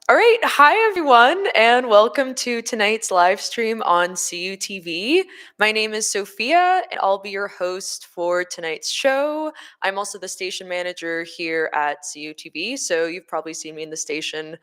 All right. Hi, everyone, and welcome to tonight's live stream on CUTV. My name is Sophia, and I'll be your host for tonight's show. I'm also the station manager here at CUTV, so you've probably seen me in the station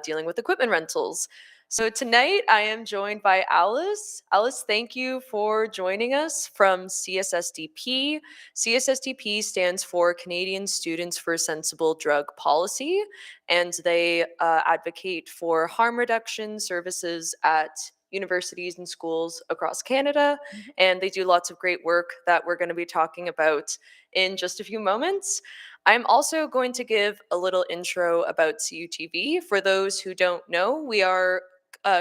dealing with equipment rentals. So tonight I am joined by Alice. Alice, thank you for joining us from CSSDP. CSSDP stands for Canadian Students for Sensible Drug Policy, and they advocate for harm reduction services at universities and schools across Canada. And they do lots of great work that we're going to be talking about in just a few moments. I'm also going to give a little intro about CUTV. For those who don't know, we are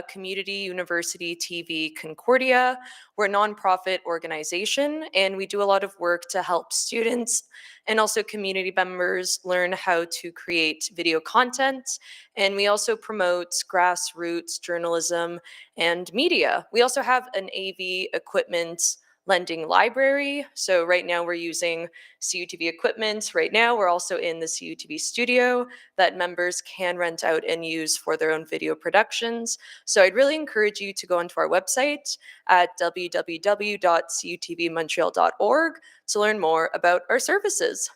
Community University TV Concordia. We're a nonprofit organization, and we do a lot of work to help students and also community members learn how to create video content. And we also promote grassroots journalism and media. We also have an AV equipment lending library. So right now we're using CUTV equipment. Right now we're also in the CUTV studio that members can rent out and use for their own video productions. So I'd really encourage you to go onto our website at www.cutvmontreal.org to learn more about our services.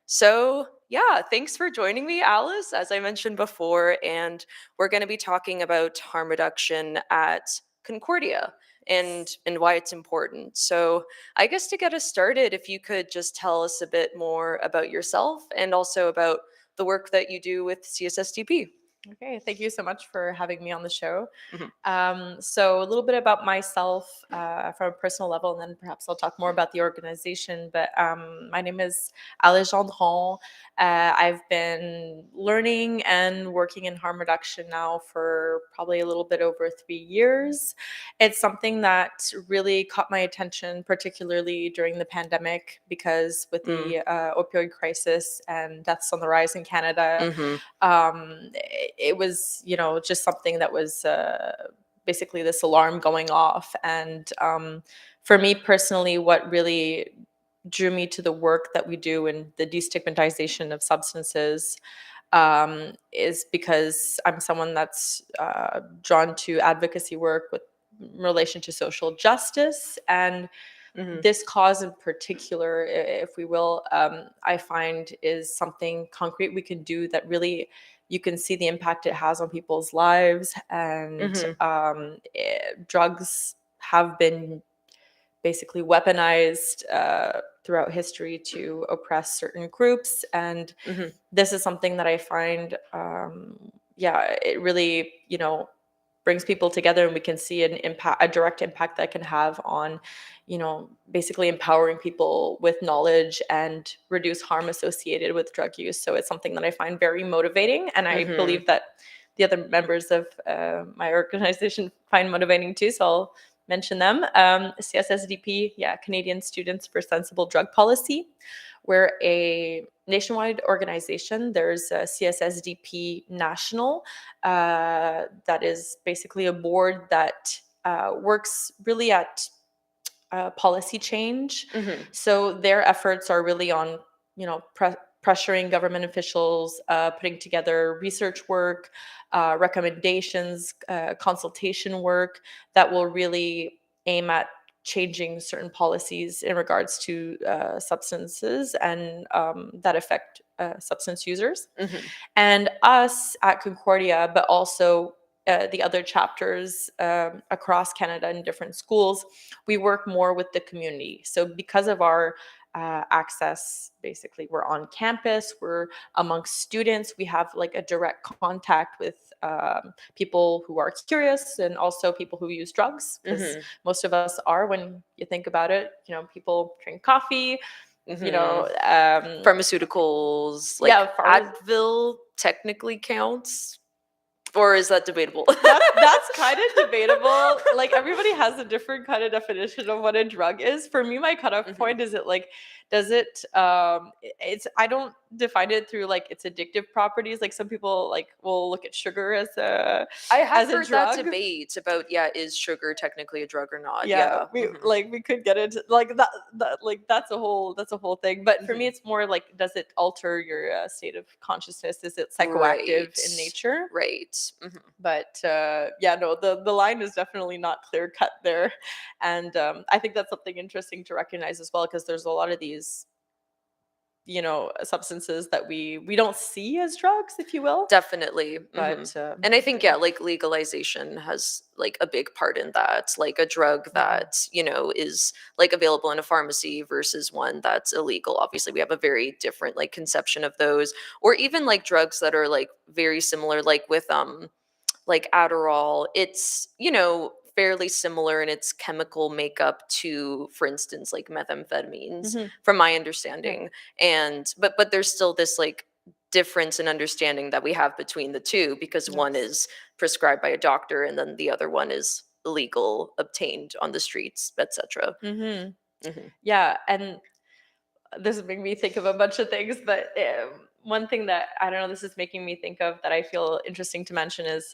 So, yeah, thanks for joining me, Alice, as I mentioned before. And we're going to be talking about harm reduction at Concordia and why it's important. So, I guess to get us started, if you could just tell us a bit more about yourself and also about the work that you do with CSSDP. Okay, thank you so much for having me on the show. Mhm. So, a little bit about myself from a personal level, and then perhaps I'll talk more about the organization. But my name is Alice Gendron. I've been learning and working in harm reduction now for probably a little bit over 3 years. It's something that really caught my attention, particularly during the pandemic, because with Mm. the opioid crisis and deaths on the rise in Canada, Mhm. it was just something that was basically this alarm going off. And for me personally, what really drew me to the work that we do in the destigmatization of substances is because I'm someone that's drawn to advocacy work with relation to social justice. And Mhm. this cause in particular, if we will, I find is something concrete we can do that really you can see the impact it has on people's lives. And Mhm. drugs have been basically weaponized throughout history to oppress certain groups. And Mhm. this is something that I find, yeah, it really, brings people together, and we can see an impact, a direct impact that can have on, basically empowering people with knowledge and reduce harm associated with drug use. So it's something that I find very motivating, and I Mhm. believe that the other members of my organization find motivating too. So I'll mention them. CSSDP, yeah, Canadian Students for Sensible Drug Policy. We're a nationwide organization. There's a CSSDP National, that is basically a board that works really at policy change. Mhm. So their efforts are really on, pressuring government officials, putting together research work, recommendations, consultation work that will really aim at changing certain policies in regards to substances and that affect substance users. Mhm. And us at Concordia, but also the other chapters across Canada in different schools, we work more with the community. So because of our access, basically, we're on campus, we're amongst students, we have like a direct contact with people who are curious and also people who use drugs, because Mhm. most of us are, when you think about it, people drink coffee, you Mhm. know, um, Pharmaceuticals, like yeah, pharma. Advil technically counts, or is that debatable? That's kind of debatable. Like, everybody has a different kind of definition of what a drug is. For me, my cutoff Mhm. point is it like Does it it's I don't define it through like its addictive properties. Like some people like will look at sugar I have as a heard that drug. debate about, yeah, is sugar technically a drug or not? Yeah, Yeah. we Mhm. like we could get into like that like that's a whole thing. But for me Mhm. it's more like, does it alter your state of consciousness? Is it psychoactive Right. in nature? Right. Mhm. But yeah, no, the line is definitely not clear cut there. And I think that's something interesting to recognize as well, because there's a lot of these, substances that we don't see as drugs, if you will. Definitely. But And I think, yeah. yeah, like legalization has like a big part in that. Like a drug Mhm. that, is like available in a pharmacy versus one that's illegal. Obviously, we have a very different like conception of those. Or even like drugs that are like very similar, like with like Adderall, it's, fairly similar in its chemical makeup to, for instance, like methamphetamines, Mhm. from my Yeah. understanding. And but there's still this like difference in understanding that we have between the two, because one Yes. is prescribed by a doctor and then the other one is illegal, obtained on the streets, etc. Mhm. Hmm. Yeah, and this is making me think of a bunch of things, but one thing that I don't know, this is making me think of that I feel interesting to mention is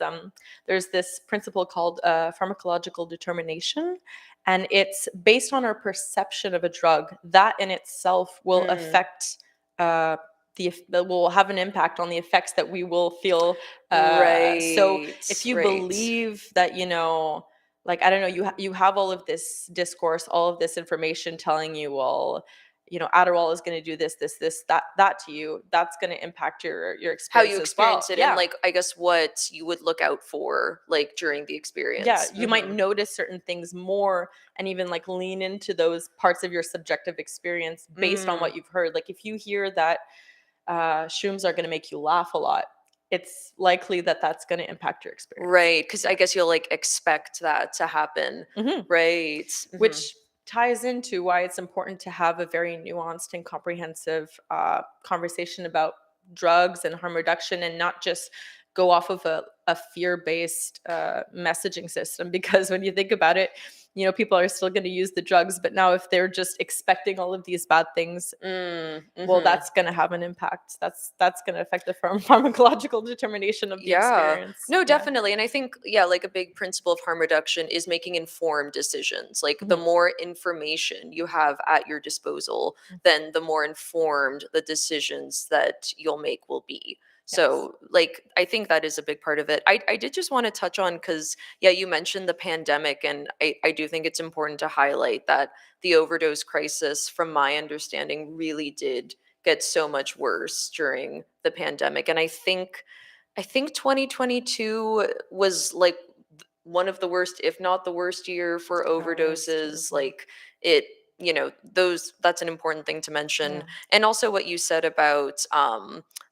there's this principle called pharmacological determination, and it's based on our perception of a drug that in itself will Mm. affect. That will have an impact on the effects that we will feel. So Right. if you Right. believe that, like I don't know, you have all of this discourse, all of this information telling you, well, Adderall is going to do this, that to you. That's going to impact your How you experience as well. experience it, and Yeah. like I guess what you would look out for like during the Yeah. experience. You might notice certain things more and even like lean into those parts of your subjective experience based on Mm. what you've heard. Like if you hear that shrooms are going to make you laugh a lot, it's likely that that's going to impact your experience. Right, because I Yeah. guess you'll like expect that to happen. Hmm. Right. Which ties into why it's important to have a very nuanced and comprehensive conversation about drugs and harm reduction, and not just go off of a fear-based messaging system. Because when you think about it, people are still going to use the drugs, but now if they're just expecting all of these bad things, well, Mm-hmm. that's going to have an impact. That's going to affect the pharmacological determination of the Yeah. experience. No, Yeah. definitely. And I think, yeah, like a big principle of harm reduction is making informed decisions. Like the Mhm. more information you have at your disposal, then the more informed the decisions that you'll make will be. Yes. So, like, I think that is a big part of it. I did just want to touch on, because, yeah, you mentioned the pandemic, and I do think it's important to highlight that the overdose crisis, from my understanding, really did get so much worse during the pandemic. And I think 2022 was like one of the worst, if not the worst year for Worst. overdoses. Like it, that's an important thing to mention. Yeah. And also what you said about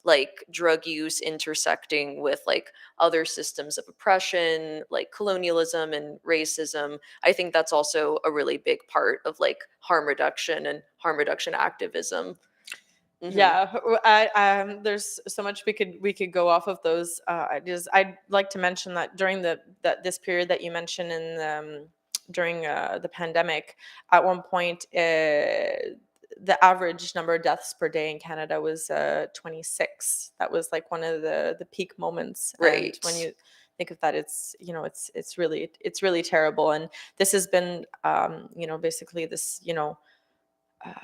like drug use intersecting with like other systems of oppression, like colonialism and racism. I think that's also a really big part of like harm reduction and harm reduction activism. Hmm. Yeah, there's so much we could go off of those ideas. I'd like to mention that during this period that you mentioned in during the pandemic, at one point, the average number of deaths per day in Canada was 26. That was like one of the peak moments, and Right. when you think of that, it's really terrible. And this has been basically this uh,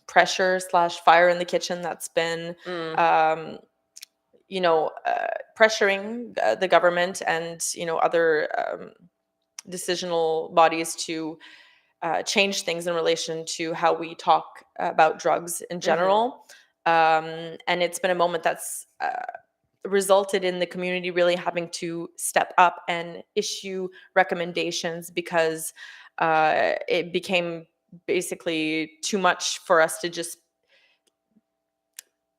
pressure slash fire in the kitchen that's been Mm. um, pressuring the government and other decisional bodies to change things in relation to how we talk about drugs in Mhm. general. And it's been a moment that's resulted in the community really having to step up and issue recommendations, because it became basically too much for us to just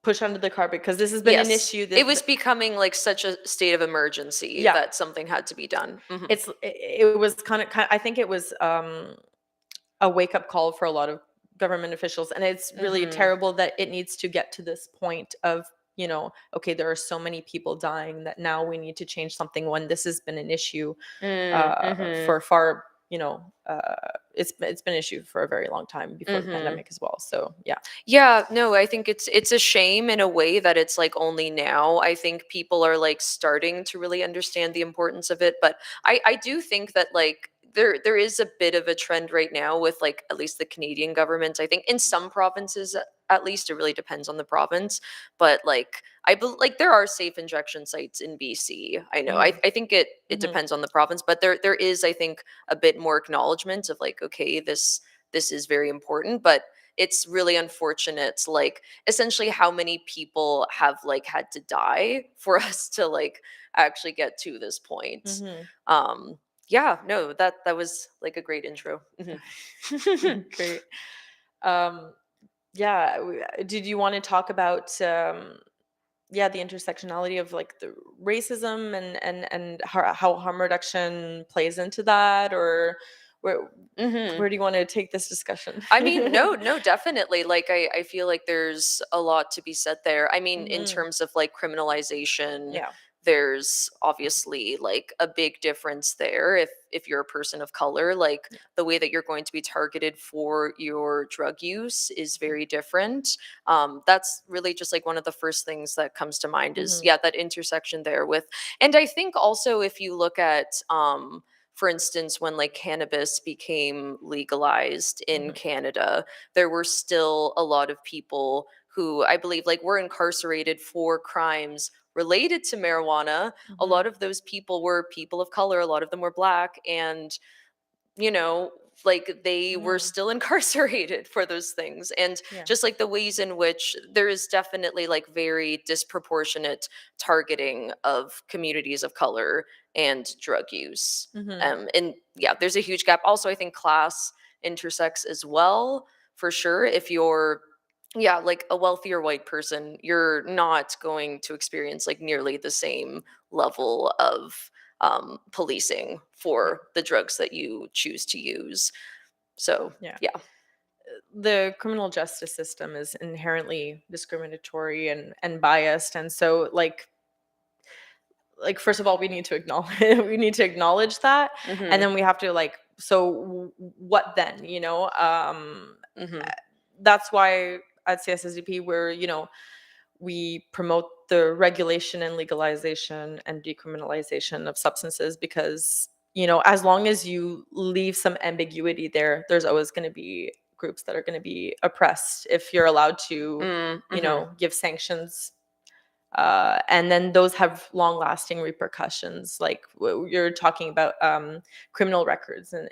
push under the carpet, because this has been an Yes. issue. It was becoming like such a state of emergency Yeah, that something had to be done. Mhm. it was kind of, I think it was a wake up call for a lot of government officials, and it's really Mhm. terrible that it needs to get to this point of okay, there are so many people dying that now we need to change something when this has been an issue Mm, mhm. for far. it's been an issue for a very long time before the Mhm. pandemic as well. So yeah. Yeah, no, I think it's a shame in a way that it's like only now I think people are like starting to really understand the importance of it, but I do think that like there is a bit of a trend right now with like at least the Canadian government. I think in some provinces at least, it really depends on the province, but like like there are safe injection sites in BC. I know. Hmm. I think it Hmm. depends on the province, but there is I think a bit more acknowledgement of like okay, this is very important, but it's really unfortunate like essentially how many people have like had to die for us to like actually get to this point. Hmm. um yeah, no, that was like a great intro. Mhm. Great. Um, yeah. Did you want to talk about yeah, the intersectionality of like the racism and how harm reduction plays into that, or where Mhm. where do you want to take this discussion? I mean, no, no, definitely. Like, I feel like there's a lot to be said there. I mean, in Hmm. terms of like criminalization, Yeah. there's obviously like a big difference there. If you're a person of color, like Yeah. the way that you're going to be targeted for your drug use is very different. That's really just like one of the first things that comes to mind is Hmm. yeah, that intersection there with, and I think also if you look at for instance, when like cannabis became legalized in Hmm. Canada, there were still a lot of people who I believe like were incarcerated for crimes related to marijuana. A Hmm. lot of those people were people of color, a lot of them were black, and you know, like they were Hmm. still incarcerated for those things. And Yeah. just like the ways in which there is definitely like very disproportionate targeting of communities of color and drug use. Hmm. And yeah, there's a huge gap. Also, I think class intersects as well, for sure. If you're yeah, like a wealthier white person, you're not going to experience like nearly the same level of policing Yeah. for the drugs that you choose to use. So, Yeah. yeah. The criminal justice system is inherently discriminatory and biased, and so first of all, we need to acknowledge we need to acknowledge that, and Mhm. then we have to like, so what then, Mhm. that's why at CSSDP we promote the regulation and legalization and decriminalization of substances, because as long as you leave some ambiguity there, there's always going to be groups that are going to be oppressed if you're allowed to Mm, mhm. give sanctions, and then those have long lasting repercussions, like you're talking about, criminal records and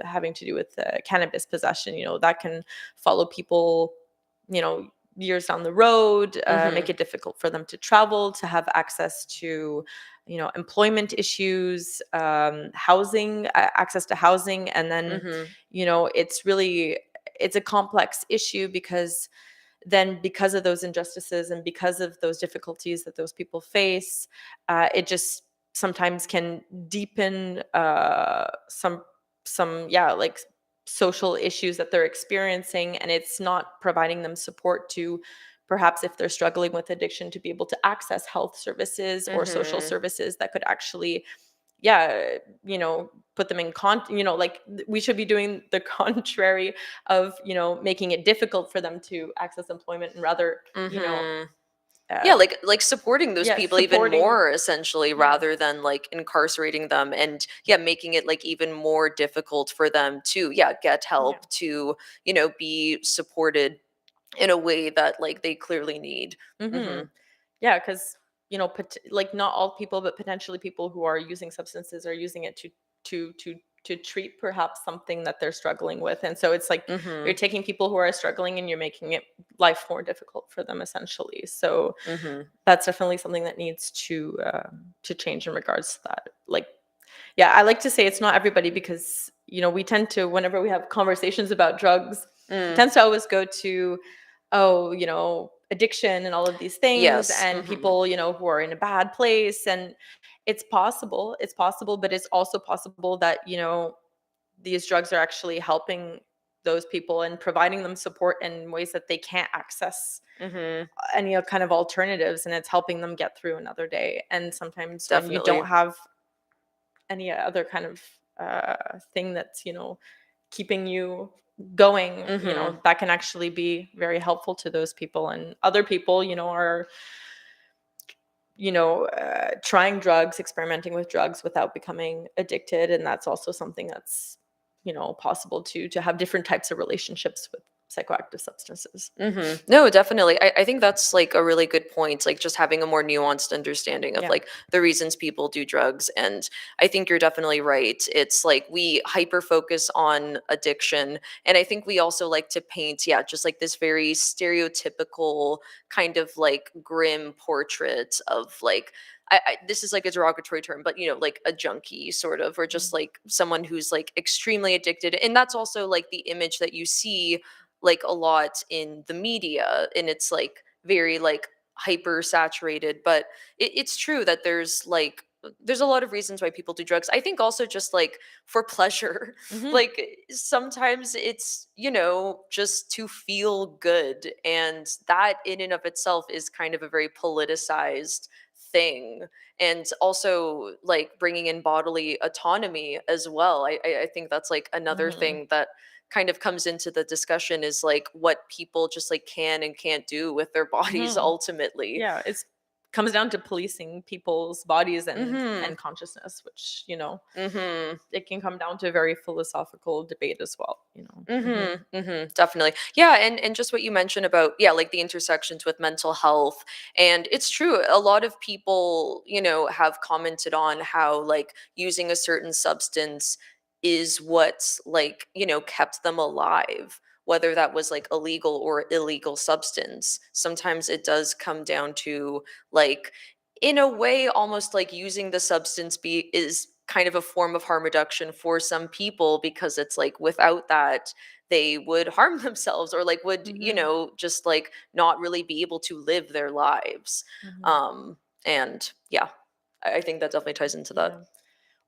having to do with cannabis possession, that can follow people, you know years down the road, make Mhm. it difficult for them to travel, to have access to employment issues, housing, access to housing, and then Mhm. it's a complex issue, because then, because of those injustices and because of those difficulties that those people face, it just sometimes can deepen some yeah, like social issues that they're experiencing, and it's not providing them support to, perhaps if they're struggling with addiction, to be able to access health services or social Mhm. services that could actually, yeah, put them in like we should be doing the contrary of making it difficult for them to access employment, and rather, Mhm. uh, Yeah, like supporting those yeah, people even supporting, more essentially yeah, rather than like incarcerating them and yeah, making it like even more difficult for them to yeah, get yeah. help to, be supported in a way that like they clearly need. Hmm. Mhm. Yeah, because like not all people, but potentially people who are using substances are using it to treat perhaps something that they're struggling with, and so it's like you're Mhm. taking people who are struggling and you're making it life more difficult for them, essentially. So Mhm. that's definitely something that needs to change in regards to that. Like, yeah, I like to say it's not everybody, because we tend to, whenever we have conversations about drugs, it Mm. tends to always go to, oh, addiction and all of these things, Yes. and Mhm. people who are in a bad place. And it's possible, but it's also possible that these drugs are actually helping those people and providing them support in ways that they can't access Mhm. any kind of alternatives, and it's helping them get through another day. And sometimes when you don't Definitely. have any other kind of thing that's, keeping you going, Mhm. that can actually be very helpful to those people. And other people, are, trying drugs, experimenting with drugs without becoming addicted. And that's also something that's, possible to have different types of relationships with psychoactive substances. No, definitely. I think that's like a really good point. Like just having a more nuanced understanding of Yeah. like the reasons people do drugs. And I think you're definitely right. It's like we hyper focus on addiction. And I think we also like to paint, yeah, just like this very stereotypical kind of like grim portrait of like, this is like a derogatory term, but like a junkie sort of, or just Mhm. like someone who's like extremely addicted. And that's also like the image that you see like a lot in the media, and it's like very like hyper saturated, but it's true that there's a lot of reasons why people do drugs. I think also just like for pleasure. Mhm. Like sometimes it's just to feel good, and that in and of itself is kind of a very politicized thing. And also like bringing in bodily autonomy as well. I think that's like another Mhm. thing that kind of comes into the discussion, is like what people just like can and can't do with their bodies Mhm. ultimately. Yeah, it's comes down to policing people's bodies Mhm. and consciousness, which, Mhm. it can come down to a very philosophical debate as well. Mhm. Definitely. Yeah, and just what you mentioned about, yeah, like the intersections with mental health. And it's true, a lot of people, have commented on how like using a certain substance is what like, kept them alive, whether that was like a legal or illegal substance. Sometimes it does come down to like, in a way, almost like using the substance be is kind of a form of harm reduction for some people, because it's like without that they would harm themselves, or like would Mhm. just like not really be able to live their lives. Mhm. And yeah, I think that definitely ties into that. Yeah.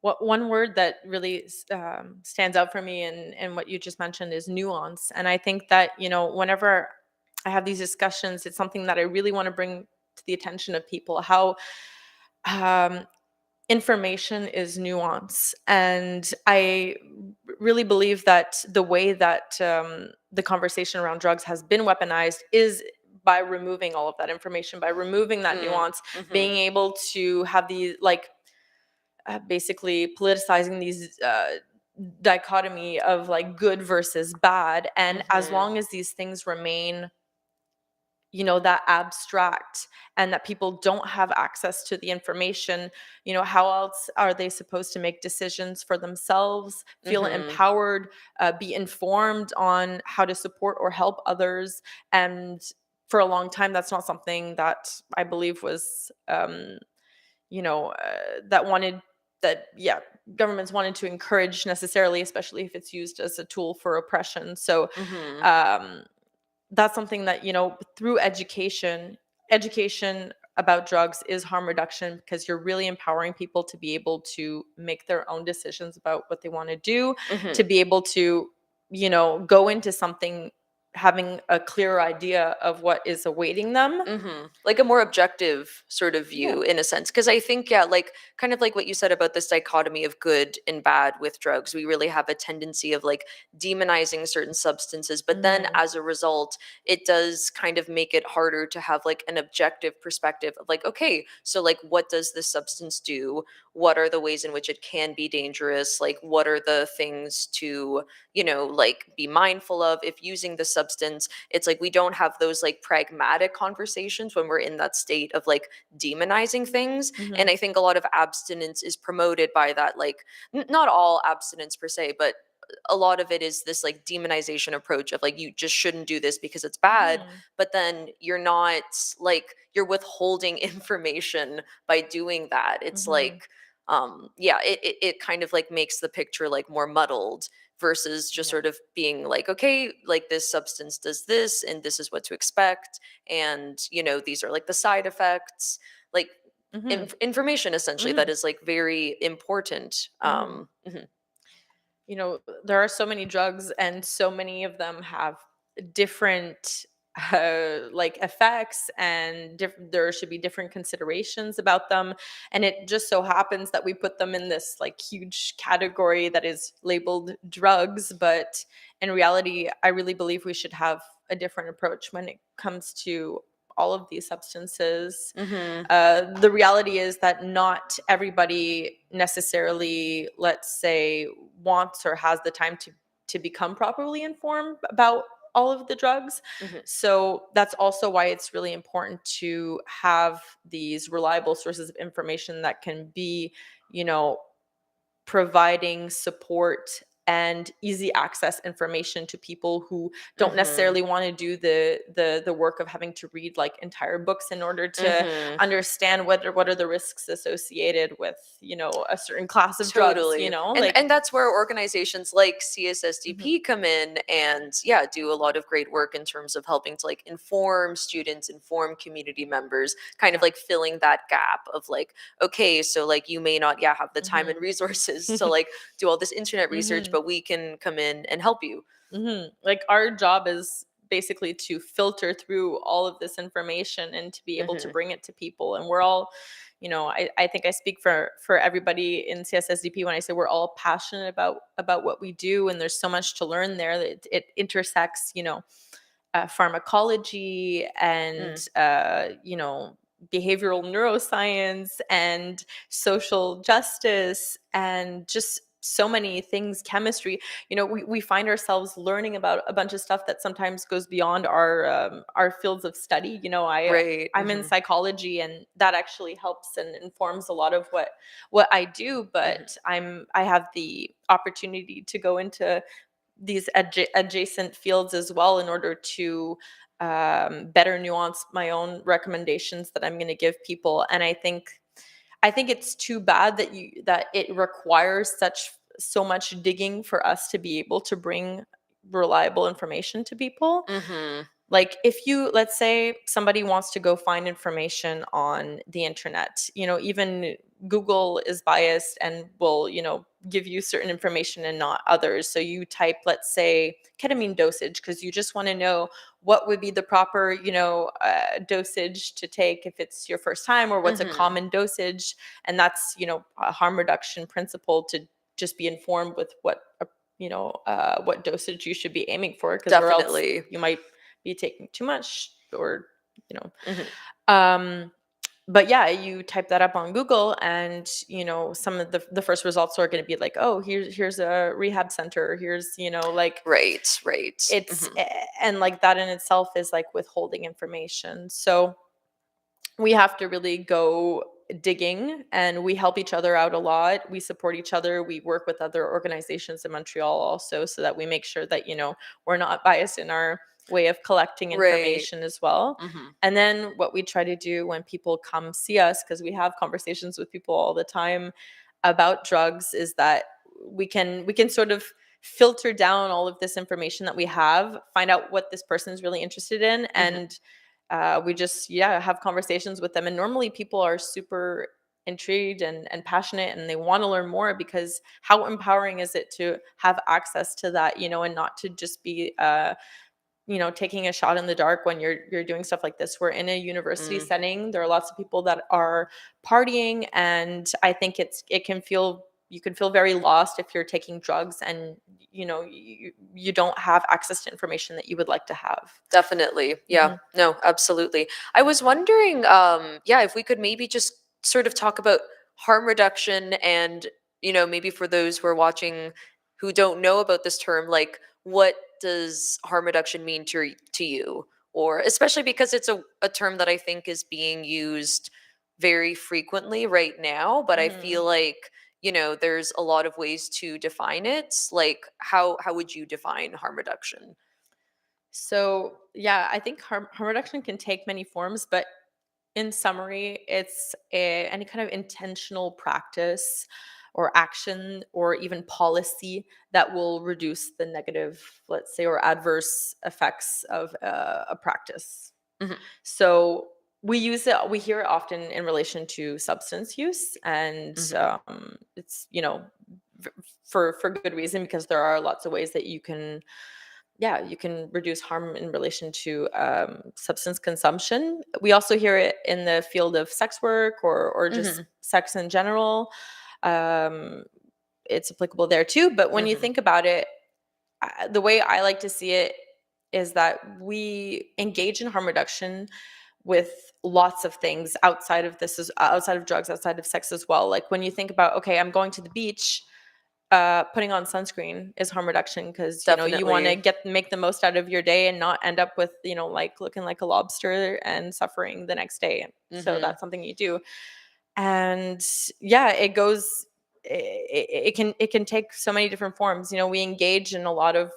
What one word that really stands out for me and what you just mentioned is nuance. And I think that, whenever I have these discussions, it's something that I really want to bring to the attention of people, how um, information is nuance. And I really believe that the way that the conversation around drugs has been weaponized is by removing all of that information, by removing that Mm, nuance, mhm, being able to have these like basically politicizing these dichotomy of like good versus bad. And as mhm, long as these things remain, that abstract, and that people don't have access to the information, how else are they supposed to make decisions for themselves, feel mhm, empowered, be informed on how to support or help others? And for a long time, that's not something that I believe was that wanted that yeah governments wanted to encourage necessarily, especially if it's used as a tool for oppression. So mhm, um that's something that, through education about drugs is harm reduction, because you're really empowering people to be able to make their own decisions about what they want to do, mhm. to be able to, go into something having a clearer idea of what is awaiting them. Like a more objective sort of Yeah. view in a sense. Because I think, yeah, like kind of like what you said about this dichotomy of good and bad with drugs, we really have a tendency of like demonizing certain substances. But then Hmm. as a result, it does kind of make it harder to have like an objective perspective of like, okay, so like what does this substance do? What are the ways in which it can be dangerous? Like, what are the things to, like be mindful of if using the substance? It's like we don't have those like pragmatic conversations when we're in that state of like demonizing things. And Hmm. I think a lot of abstinence is promoted by that, like not all abstinence per se, but a lot of it is this like demonization approach of like you just shouldn't do this because it's bad. Hmm. But then you're not, like, you're withholding information by doing that. It's Hmm. like yeah, it kind of like makes the picture like more muddled, versus just Yeah. sort of being like, okay, like this substance does this and this is what to expect, and these are like the side effects, like Hmm. information essentially Hmm. that is like very important. Hmm. There are so many drugs, and so many of them have different like effects, and there should be different considerations about them. And it just so happens that we put them in this like huge category that is labeled drugs, but in reality I really believe we should have a different approach when it comes to all of these substances. Mhm. The reality is that not everybody necessarily, let's say, wants or has the time to become properly informed about all of the drugs. Mhm. So that's also why it's really important to have these reliable sources of information that can be, you know, providing support and easy access information to people who don't Mhm. necessarily want to do the work of having to read like entire books in order to Mhm. understand what are the risks associated with, you know, a certain class of drugs, you Totally. know, And like. that's where organizations like Mhm, CSSDP come in and yeah, do a lot of great work in terms of helping to like inform students, inform community members, kind of yeah. like filling that gap of like, okay, so like you may not have the time and Mhm. resources to like do all this internet research, Mhm. but we can come in and help you. Like our job is basically to filter through all of this information and to be able to Mhm. bring it to people. And we're all, you know, I think I speak for everybody in CSSDP when I say we're all passionate about what we do, and there's so much to learn there that it intersects, you know, pharmacology and Mm. you know, behavioral neuroscience and social justice and just so many things, chemistry. You know, we find ourselves learning about a bunch of stuff that sometimes goes beyond our fields of study. You know, Right. I'm in Mhm. psychology, and that actually helps and informs a lot of what I do, Mhm. but I have the opportunity to go into these adjacent fields as well in order to better nuance my own recommendations that I'm going to give people. And I think it's too bad that it requires so much digging for us to be able to bring reliable information to people. Mhm. Like if you, let's say somebody wants to go find information on the internet, you know, even Google is biased and will, you know, give you certain information and not others. So you type, let's say, ketamine dosage because you just want to know what would be the proper, you know, dosage to take if it's your first time, or what's a Mhm. common dosage. And that's, you know, a harm reduction principle to just be informed with you know, what dosage you should be aiming for, because or else Definitely. you might be taking too much, or you know. Mhm. um but yeah, you type that up on Google, and you know, some of the first results are going to be like, oh, here's a rehab center, here's, you know, like Right, right. it's Mhm. and like that in itself is like withholding information. So we have to really go digging, and we help each other out a lot. We support each other. We work with other organizations in Montreal also, so that we make sure that, you know, we're not biased in our way of collecting Right. information as well. Mhm. And then what we try to do when people come see us, because we have conversations with people all the time about drugs, is that we can sort of filter down all of this information that we have, find out what this person is really interested in, Mhm. and we just, yeah, have conversations with them. And normally people are super intrigued and passionate, and they want to learn more, because how empowering is it to have access to that, you know, and not to just be you know, taking a shot in the dark when you're doing stuff like this. We're in a university Mm. setting. There are lots of people that are partying, and I think it can feel, you can feel very lost if you're taking drugs and, you know, you don't have access to information that you would like to have. Definitely. Yeah. Mhm. No, absolutely. I was wondering, yeah, if we could maybe just sort of talk about harm reduction and, maybe for those who are watching who don't know about this term, like what does harm reduction mean to you? Or especially because it's a term that I think is being used very frequently right now, but I feel Mhm. like, there's a lot of ways to define it. Like how would you define harm reduction? So, yeah, I think harm reduction can take many forms, but in summary, it's any kind of intentional practice or action or even policy that will reduce the negative, let's say, or adverse effects of a practice. Mhm. So we hear it often in relation to substance use, and Mhm. it's, you know, v- for good reason, because there are lots of ways that you can yeah, you can reduce harm in relation to substance consumption. We also hear it in the field of sex work or just Mhm. sex in general. Um, it's applicable there too. But when you Mhm. think about it, the way I like to see it is that we engage in harm reduction with lots of things outside of this, is outside of drugs, outside of sex as well. Like when you think about, okay, I'm going to the beach, putting on sunscreen is harm reduction because you want to Definitely. make the most out of your day and not end up with like looking like a lobster and suffering the next day. So Mhm. that's something you do. And yeah, it goes, it can take so many different forms. We engage in a lot of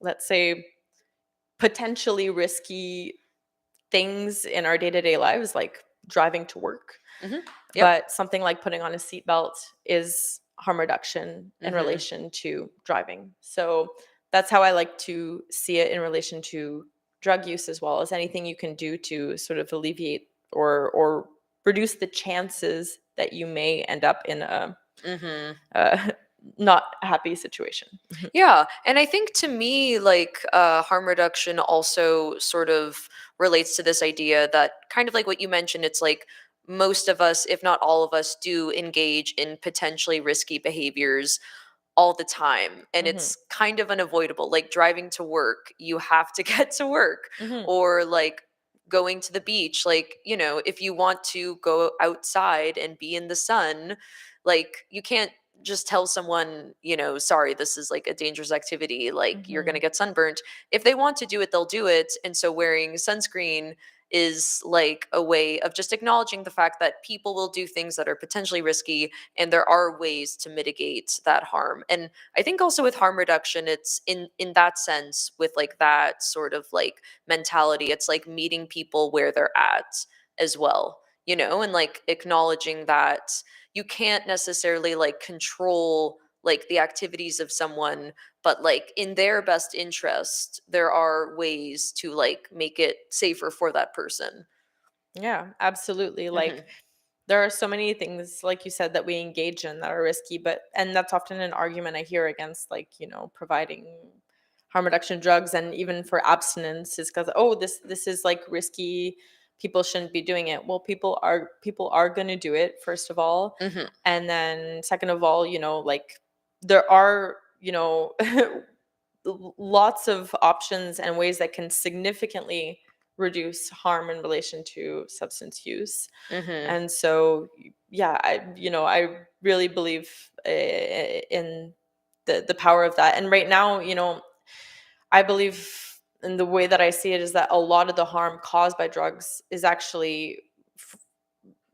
let's say potentially risky things in our day-to-day lives, like driving to work, Mhm. Yep. but something like putting on a seatbelt is harm reduction in Mhm. relation to driving. So that's how I like to see it in relation to drug use, as well as anything you can do to sort of alleviate or reduce the chances that you may end up in Mhm. a not happy situation. Yeah, and I think to me, like, harm reduction also sort of relates to this idea that kind of like what you mentioned, it's like most of us, if not all of us, do engage in potentially risky behaviors all the time, and Hmm. it's kind of unavoidable. Like driving to work, you have to get to work, Hmm. or like going to the beach. Like, if you want to go outside and be in the sun, like you can't just tell someone, sorry, this is like a dangerous activity, like you're going to Hmm. get sunburnt. If they want to do it, they'll do it. And so wearing sunscreen is like a way of just acknowledging the fact that people will do things that are potentially risky, and there are ways to mitigate that harm. And I think also with harm reduction, it's in that sense, with like that sort of like mentality, it's like meeting people where they're at as well, and like acknowledging that you can't necessarily like control like the activities of someone, but like in their best interest there are ways to like make it safer for that person. Yeah, absolutely. Like Mhm. there are so many things, like you said, that we engage in that are risky, and that's often an argument I hear against, like, providing harm reduction drugs, and even for abstinence, is because, oh, this is like risky, people shouldn't be doing it. Well, people are going to do it, first of all, Mhm. and then second of all, like there are, lots of options and ways that can significantly reduce harm in relation to substance use. Mhm. And so, yeah, I really believe in the power of that. And right now, I believe, in the way that I see it, is that a lot of the harm caused by drugs is actually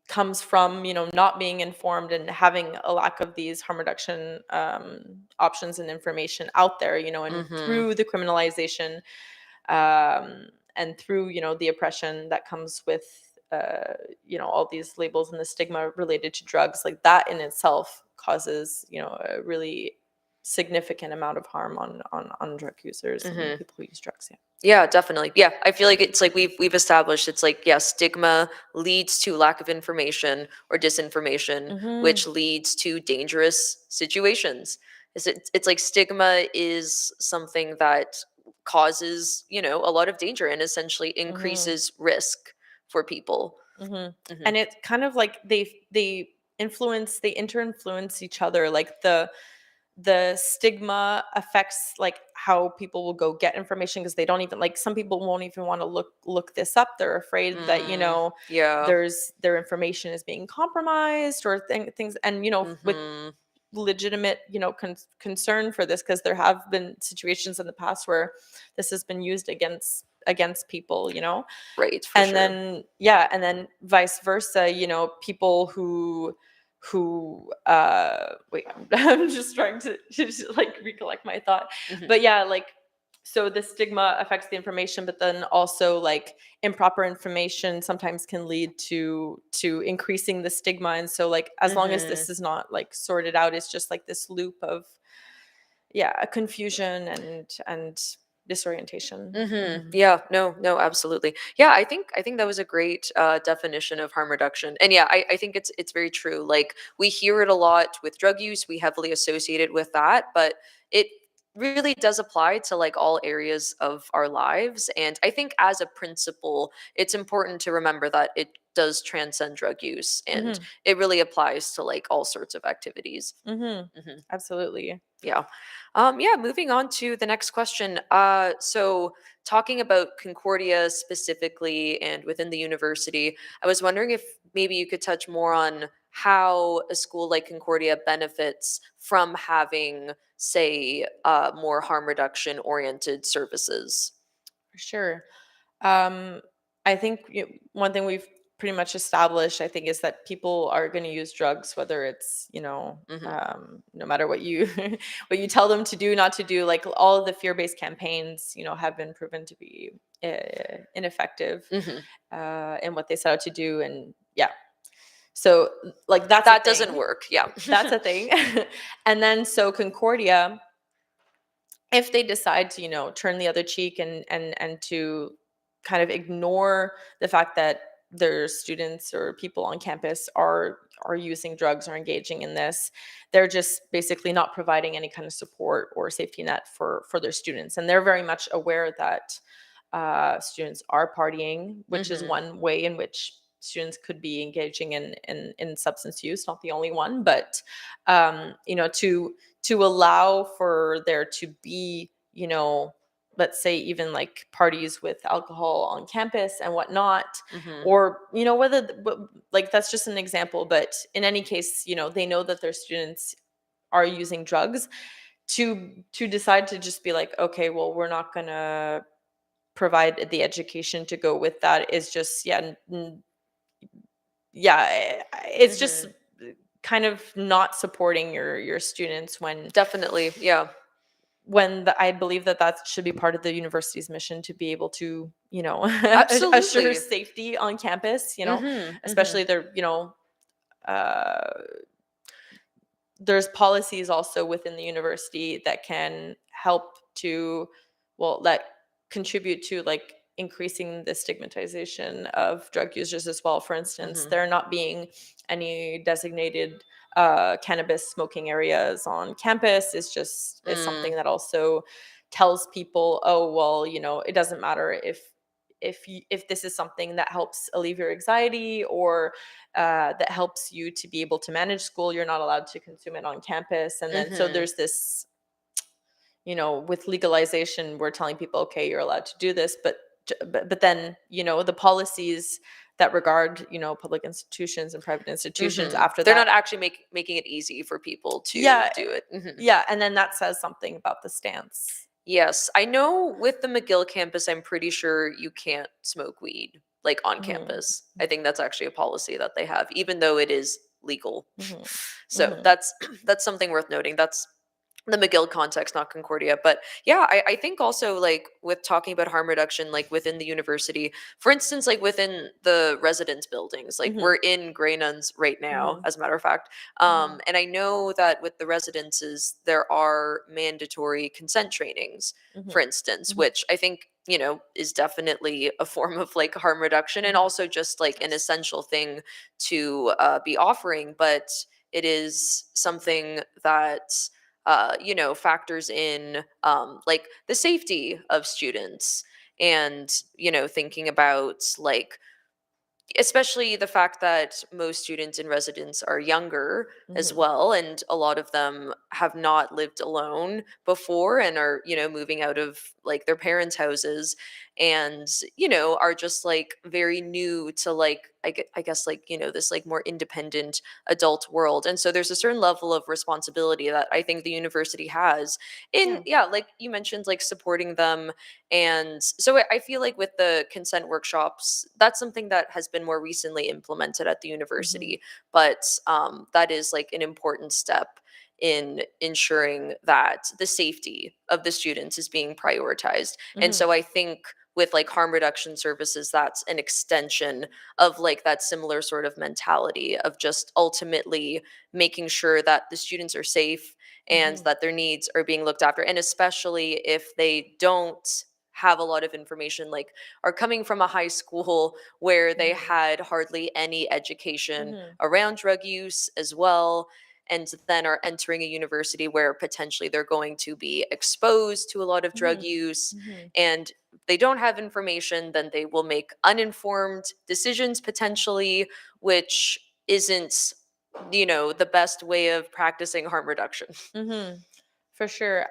comes from not being informed and having a lack of these harm reduction options and information out there, and Mhm. through the criminalization, and through the oppression that comes with all these labels and the stigma related to drugs, like that in itself causes a really significant amount of harm on drug users and Mhm. people who use drugs. Yeah, definitely. Yeah, I feel like it's like we've established, it's like, yeah, stigma leads to lack of information or disinformation, Yeah. Hmm. which leads to dangerous situations. It's like stigma is something that causes, a lot of danger and essentially Hmm. increases risk for people. Hmm. Mhm. And it's kind of like they inter-influence each other. Like the stigma affects like how people will go get information, because they don't even, like, some people won't even want to look this up. They're afraid that Yeah. their information is being compromised, or things, and with Mhm. legitimate concern for this, because there have been situations in the past where this has been used against people, Right, for and sure. then, yeah, and then vice versa, people who wait, I'm just trying to just like recollect my thought. Mhm. But yeah, like, so the stigma affects the information, but then also, like, improper information sometimes can lead to increasing the stigma. And so, like, as long as Mhm. this is not like sorted out, it's just like this loop of, yeah, confusion and disorientation. Hmm. Yeah, no, no, absolutely. Yeah, I think that was a great definition of harm reduction. And yeah, I think it's very true. Like we hear it a lot with drug use, we heavily associate it with that, but it really does apply to like all areas of our lives. And I think as a principle, it's important to remember that it does transcend drug use and Mm-hmm. it really applies to like all sorts of activities. Mm-hmm. Hmm. Absolutely. Yeah. Yeah, moving on to the next question. So talking about Concordia specifically and within the university, I was wondering if maybe you could touch more on how a school like Concordia benefits from having, say, more harm reduction oriented services. For sure. Um, I think one thing we've pretty much established, I think, is that people are going to use drugs, whether it's, Hmm. no matter what you what you tell them to do, not to do. Like all of the fear-based campaigns, have been proven to be ineffective Hmm. in what they set out to do, and yeah. So like that's a That doesn't thing. work. Yeah. That's a thing. And then so Concordia, if they decide to turn the other cheek and to kind of ignore the fact that their students or people on campus are using drugs or engaging in this, they're just basically not providing any kind of support or safety net for their students, and they're very much aware that students are partying, which is Hmm. one way in which students could be engaging in substance use, not the only one, but to allow for there to be, let's say even like parties with alcohol on campus and whatnot, Hmm. or whether like that's just an example, but in any case, they know that their students are using drugs, to decide to just be like, okay, well, we're not gonna provide the education to go with that is just, yeah, it's just Hmm. kind of not supporting your students when Definitely. Yeah. I believe that that should be part of the university's mission, to be able to, assure Absolutely. safety on campus, Hmm. Hmm. especially uh, there's policies also within the university that can help to, well, that contribute to like increasing the stigmatization of drug users as well. For instance, Hmm. there not being any designated cannabis smoking areas on campus is Mm. something that also tells people, oh well, it doesn't matter if this is something that helps alleviate your anxiety, or that helps you to be able to manage school, you're not allowed to consume it on campus. And then so Mhm. there's this, with legalization, we're telling people, okay, you're allowed to do this, but then, the policies that regard, public institutions and private institutions Mhm. after They're that, not actually making it easy for people to yeah, do it. Mhm. yeah, and then that says something about the stance. Yes, I know with the McGill campus, I'm pretty sure you can't smoke weed like on Hmm. campus. I think that's actually a policy that they have, even though it is legal. Hmm. So Hmm. that's something worth noting. That's the McGill context, not Concordia. But yeah, I think also like with talking about harm reduction, like within the university, for instance, like within the residence buildings, like Hmm. we're in Grey Nuns right now, Hmm. as a matter of fact. Hmm. And I know that with the residences, there are mandatory consent trainings, Hmm. for instance, Hmm. which I think, is definitely a form of like harm reduction and Hmm. also just like an essential thing to be offering. But it is something that factors in like the safety of students and thinking about like especially the fact that most students in residence are younger as Hmm. well, and a lot of them have not lived alone before and are moving out of like their parents houses and are just like very new to like I guess like this like more independent adult world. And so there's a certain level of responsibility that I think the university has in, Yeah. yeah, like you mentioned, like supporting them. And so I feel like with the consent workshops, that's something that has been more recently implemented at the Hmm. university, but that is like an important step in ensuring that the safety of the students is being prioritized. And Hmm. so I think with like harm reduction services, that's an extension of like that similar sort of mentality of just ultimately making sure that the students are safe and Hmm. that their needs are being looked after. And especially if they don't have a lot of information, like are coming from a high school where they Hmm. had hardly any education Hmm. around drug use as well. and then are entering a university where potentially they're going to be exposed to a lot of drug use, Mm-hmm. and they don't have information, then they will make uninformed decisions potentially, which isn't, the best way of practicing harm reduction. Mm-hmm. For sure.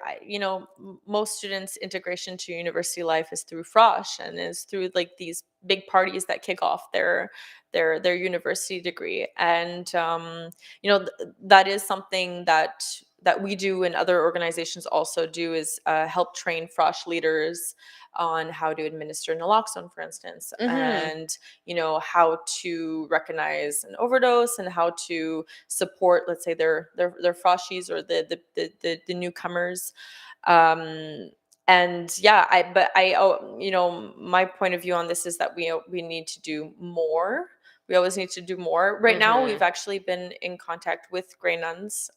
Most students' integration to university life is through frosh and is through like these big parties that kick off their university degree. And that is something that we do and other organizations also do, is help train frosh leaders on how to administer naloxone, for instance, Mhm. and how to recognize an overdose and how to support, let's say, their froshies or the newcomers. um and yeah, my point of view on this is that we need to do more. We always need to do more. Right now we've Mhm. actually been in contact with Grey Nuns,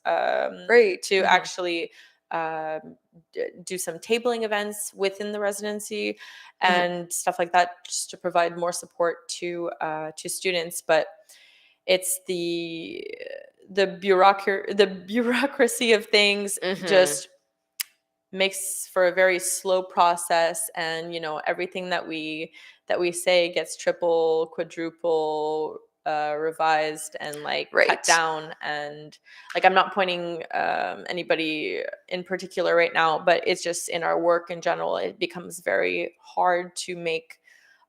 Great. to Mhm. actually um, do some tabling events within the residency Mhm. and stuff like that, just to provide more support to students. But it's the bureaucracy of things Mhm. just makes for a very slow process, and everything that we say gets triple, quadruple revised and like cut Right. down. And like, I'm not pointing anybody in particular right now, but it's just in our work in general, it becomes very hard to make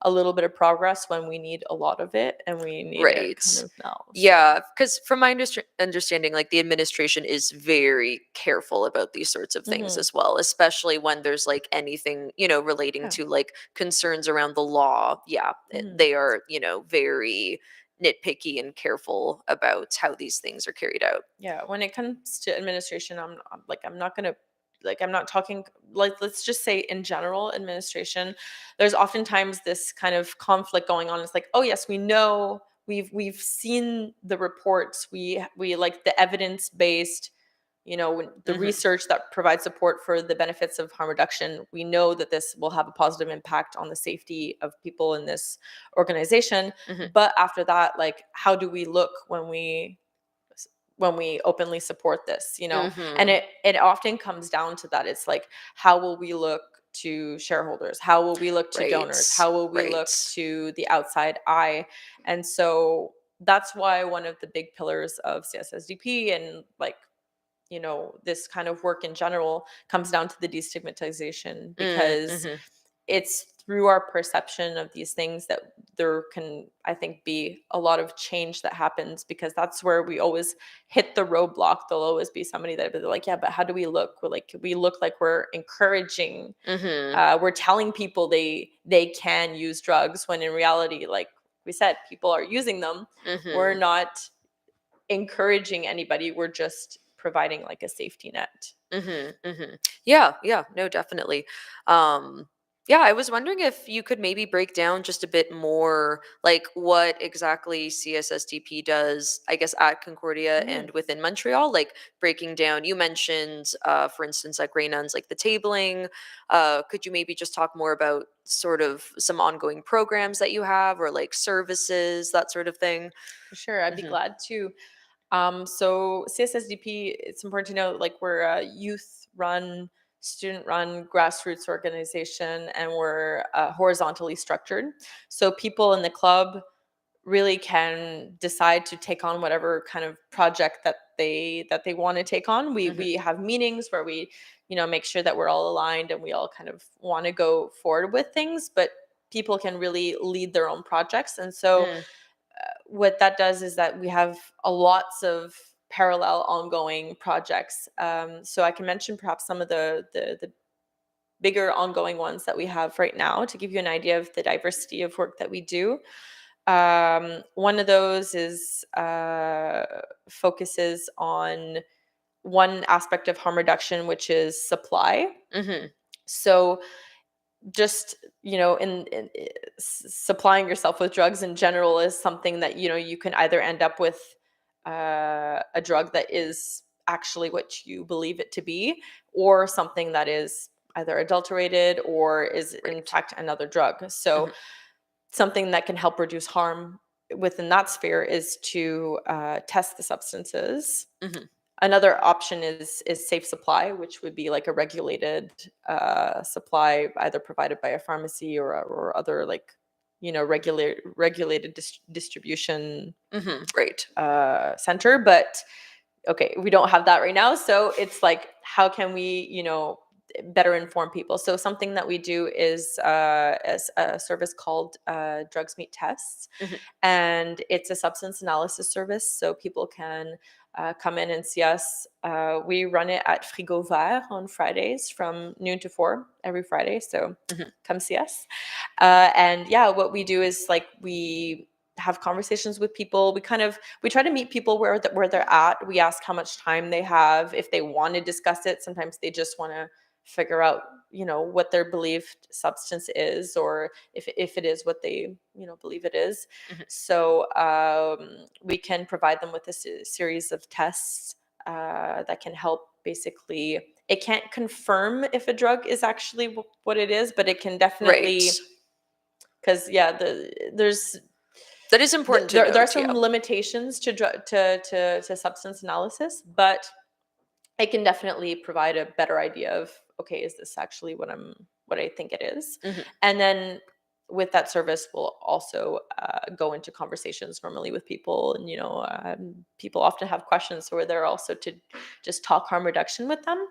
a little bit of progress when we need a lot of it, and we need it Right. kind of now. So Yeah, because from my understanding, like the administration is very careful about these sorts of things mhm. as well, especially when there's like anything, relating Yeah. to like concerns around the law. Yeah, Mhm. they are, very nitpicky and careful about how these things are carried out. Yeah, when it comes to administration, I'm not gonna, like, I'm not talking, like, let's just say in general administration. There's oftentimes this kind of conflict going on. It's like, oh yes, we know, we've seen the reports, we like the evidence based, the Hmm. research that provides support for the benefits of harm reduction. We know that this will have a positive impact on the safety of people in this organization. Hmm. But after that, like, how do we look when we openly support this, and Hmm. it often comes down to that. It's like, how will we look to shareholders, how will we look to Right. donors, how will we look Right. to the outside eye? And so that's why one of the big pillars of CSSDP, and like, this kind of work in general, comes down to the destigmatization, because Mm-hmm. it's through our perception of these things that there can, I think, be a lot of change that happens, because that's where we always hit the roadblock. There'll always be somebody that will be like, yeah, but how do we look? We look like we're encouraging, Hmm. we're telling people they can use drugs, when in reality, like we said, people are using them. We're Hmm. not encouraging anybody, we're just providing like a safety net. Mhm, mhm. Yeah, yeah, no, definitely. Um, yeah, I was wondering if you could maybe break down just a bit more, like what exactly CSSDP does, I guess, at Concordia Mhm. and within Montreal. Like breaking down, you mentioned, for instance, at Grey Nuns, like the tabling. Could you maybe just talk more about sort of some ongoing programs that you have, or like services, that sort of thing? For sure, I'd be Hmm. glad to. So CSSDP, it's important to know, like, we're a youth-run, student-run grassroots organization, and we're horizontally structured. So people in the club really can decide to take on whatever kind of project that they want to take on. We Hmm. we have meetings where we, make sure that we're all aligned and we all kind of want to go forward with things, but people can really lead their own projects. And so Mm. what that does is that we have a lots of parallel ongoing projects. So I can mention perhaps some of the bigger ongoing ones that we have right now, to give you an idea of the diversity of work that we do. One of those is focuses on one aspect of harm reduction, which is supply. Mhm. So just, supplying yourself with drugs in general is something that, you can either end up with a drug that is actually what you believe it to be, or something that is either adulterated or is in Right. fact another drug. So Mhm. something that can help reduce harm within that sphere is to test the substances. Mhm. Another option is safe supply, which would be like a regulated supply, either provided by a pharmacy or other like regulated distribution Right. center. But okay, we don't have that right now, so it's like, how can we better inform people? So something that we do is a service called drugs meet tests, Mhm. and it's a substance analysis service, so people can come in and see us. We run it at Frigo Vert on Fridays from noon to 4 every Friday, so Mhm. come see us. And yeah, what we do is like we have conversations with people. We try to meet people where they're at. We ask how much time they have, if they want to discuss it. Sometimes they just want to figure out what their believed substance is, or if it is what they believe it is. Mhm. So we can provide them with a series of tests that can help. Basically, it can't confirm if a drug is actually what it is, but it can Right. definitely, because yeah, That is important to there are note. some Yeah. limitations to to substance analysis, but it can definitely provide a better idea of, okay, is this actually what I think it is? Mhm. And then with that service, we'll also go into conversations normally with people, and people often have questions, so we're there also to just talk harm reduction with them.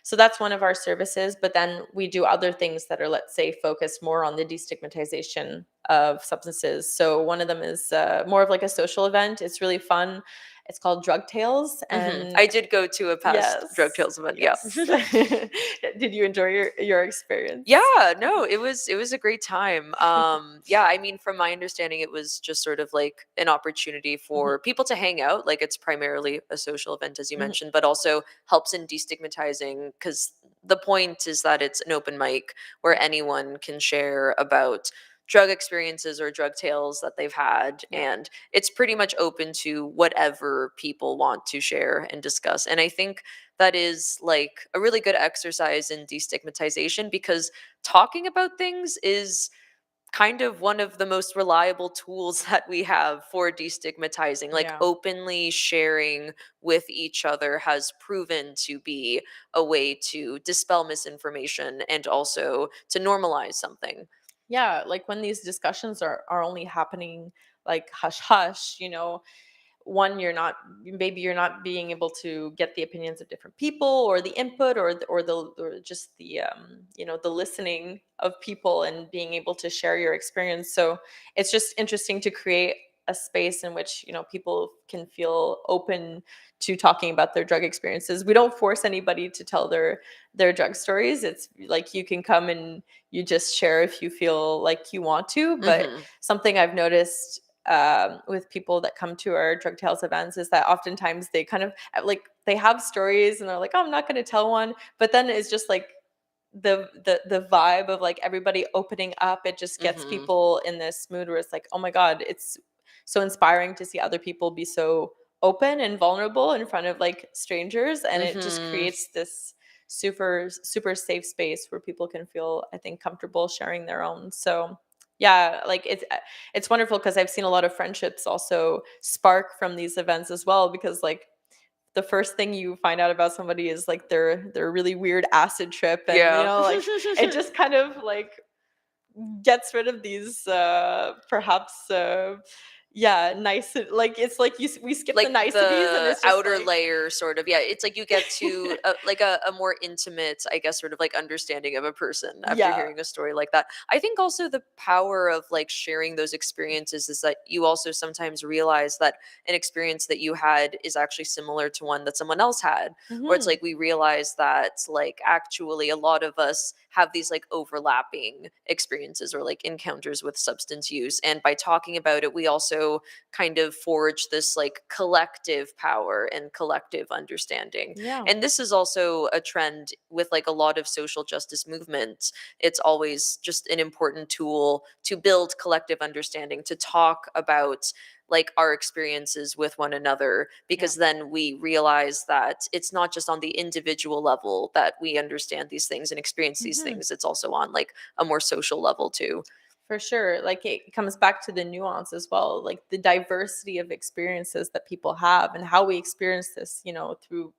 So that's one of our services. But then we do other things that are, let's say, focused more on the destigmatization of substances. So one of them is more of like a social event. It's really fun. It's called Drug Tales, and I did go to a past Drug yes, Tales event. Yeah. yes. Did you enjoy your experience? Yeah, no, it was a great time. Yeah, I mean, from my understanding, it was just sort of like an opportunity Mhm, for people to hang out. Like it's primarily a social event, as you mhm. mentioned, but also helps in destigmatizing because the point is that it's an open mic where anyone can share about drug experiences or drug tales that they've had, Yeah, and it's pretty much open to whatever people want to share and discuss. And I think that is like a really good exercise in destigmatization because talking about things is kind of one of the most reliable tools that we have for destigmatizing. Like yeah. openly sharing with each other has proven to be a way to dispel misinformation and also to normalize something. Yeah, like when these discussions are only happening like hush hush, one, you're not being able to get the opinions of different people, or the input, or just the the listening of people, and being able to share your experience. So it's just interesting to create a space in which people can feel open to talking about their drug experiences. We don't force anybody to tell their drug stories. It's like you can come and you just share if you feel like you want to. But Hmm. something I've noticed with people that come to our drug tales events is that oftentimes they kind of like, they have stories and they're like, oh, I'm not going to tell one. But then it's just like the vibe of like everybody opening up. It just gets Hmm. people in this mood where it's like, oh my God, it's so inspiring to see other people be so open and vulnerable in front of like strangers. And it just Hmm. creates this super safe space where people can feel, I think, comfortable sharing their own. So yeah, like it's wonderful, because I've seen a lot of friendships also spark from these events as well, because like the first thing you find out about somebody is like their really weird acid trip, and Yeah. like it just kind of like gets rid of these perhaps yeah, nice, like it's like we skip the Like niceties, and the it's just outer like layer sort of, yeah, it's like you get to like a more intimate, I guess, sort of like understanding of a person after yeah. hearing a story like that. I think also the power of like sharing those experiences is that you also sometimes realize that an experience that you had is actually similar to one that someone else had, or it's Hmm. like we realize that like actually a lot of us have these like overlapping experiences or like encounters with substance use, and by talking about it we also kind of forge this like collective power and collective understanding. Yeah. And this is also a trend with like a lot of social justice movements. It's always just an important tool to build collective understanding, to talk about like our experiences with one another, Yeah. because then we realize that it's not just on the individual level that we understand these things and experience these Hmm. things, it's also on like a more social level too. For sure. Like it comes back to the nuance as well, like the diversity of experiences that people have and how we experience this, through